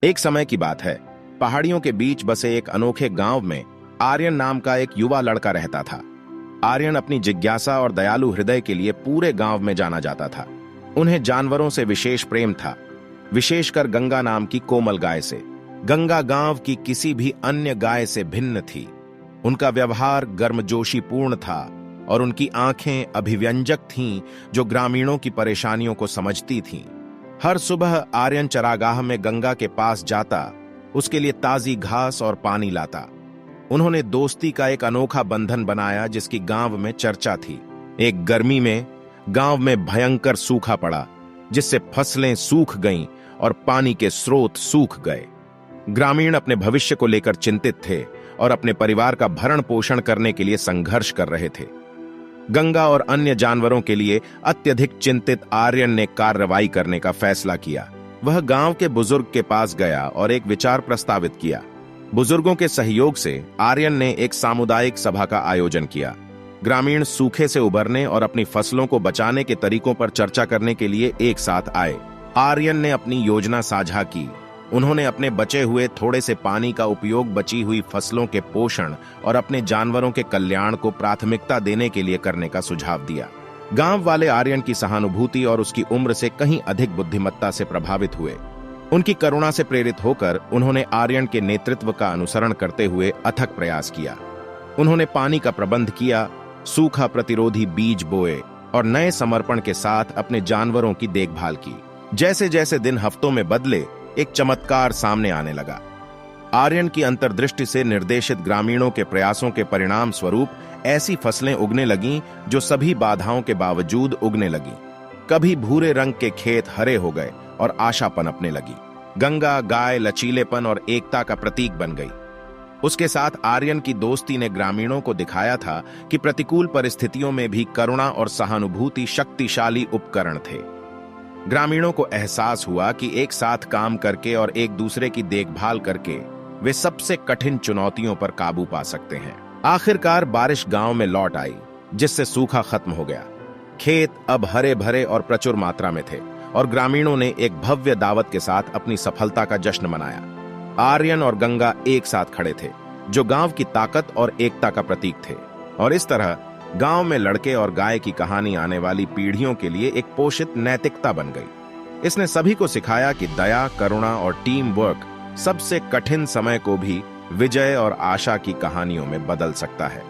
एक समय की बात है। पहाड़ियों के बीच बसे एक अनोखे गांव में आर्यन नाम का एक युवा लड़का रहता था। आर्यन अपनी जिज्ञासा और दयालु हृदय के लिए पूरे गांव में जाना जाता था। उन्हें जानवरों से विशेष प्रेम था, विशेषकर गंगा नाम की कोमल गाय से। गंगा गांव की किसी भी अन्य गाय से भिन्न थी। उनका व्यवहार गर्मजोशी पूर्ण था और उनकी आंखें अभिव्यंजक थीं, जो ग्रामीणों की परेशानियों को समझती थीं। हर सुबह आर्यन चरागाह में गंगा के पास जाता, उसके लिए ताजी घास और पानी लाता। उन्होंने दोस्ती का एक अनोखा बंधन बनाया जिसकी गांव में चर्चा थी। एक गर्मी में गांव में भयंकर सूखा पड़ा, जिससे फसलें सूख गईं और पानी के स्रोत सूख गए। ग्रामीण अपने भविष्य को लेकर चिंतित थे और अपने परिवार का भरण पोषण करने के लिए संघर्ष कर रहे थे। गंगा और अन्य जानवरों के लिए अत्यधिक चिंतित आर्यन ने कार्रवाई करने का फैसला किया। वह गांव के बुजुर्ग के पास गया और एक विचार प्रस्तावित किया। बुजुर्गों के सहयोग से आर्यन ने एक सामुदायिक सभा का आयोजन किया। ग्रामीण सूखे से उबरने और अपनी फसलों को बचाने के तरीकों पर चर्चा करने के लिए एक साथ आए। आर्यन ने अपनी योजना साझा की। उन्होंने अपने बचे हुए थोड़े से पानी का उपयोग बची हुई फसलों के पोषण और अपने जानवरों के कल्याण को प्राथमिकता देने के लिए करने का सुझाव दिया। गांव वाले आर्यन की सहानुभूति और उसकी उम्र से कहीं अधिक बुद्धिमत्ता से प्रभावित हुए। उनकी करुणा से प्रेरित होकर उन्होंने आर्यन के नेतृत्व का अनुसरण करते हुए अथक प्रयास किया। उन्होंने पानी का प्रबंध किया, सूखा प्रतिरोधी बीज बोए और नए समर्पण के साथ अपने जानवरों की देखभाल की। जैसे जैसे दिन हफ्तों में बदले, एक चमत्कार सामने आने लगा। आर्यन की अंतर्दृष्टि से निर्देशित ग्रामीणों के प्रयासों के परिणाम स्वरूप ऐसी फसलें उगने लगीं जो सभी बाधाओं के बावजूद उगने लगीं। कभी भूरे रंग के खेत हरे हो गए और आशा पनपने लगी। गंगा गाय लचीलेपन और एकता का प्रतीक बन गई। उसके साथ आर्यन की दोस्ती ने ग्रामीणों को दिखाया था कि प्रतिकूल परिस्थितियों में भी करुणा और सहानुभूति शक्तिशाली उपकरण थे। ग्रामीणों को एहसास हुआ कि एक साथ काम करके और एक दूसरे की देखभाल करके वे सबसे कठिन चुनौतियों पर काबू पा सकते हैं। आखिरकार बारिश गांव में लौट आई, जिससे सूखा खत्म हो गया। खेत अब हरे भरे और प्रचुर मात्रा में थे और ग्रामीणों ने एक भव्य दावत के साथ अपनी सफलता का जश्न मनाया। आर्यन और गंगा एक साथ खड़े थे, जो गांव की ताकत और एकता का प्रतीक थे। और इस तरह गांव में लड़के और गाय की कहानी आने वाली पीढ़ियों के लिए एक पोषित नैतिकता बन गई। इसने सभी को सिखाया कि दया, करुणा और टीम वर्क सबसे कठिन समय को भी विजय और आशा की कहानियों में बदल सकता है।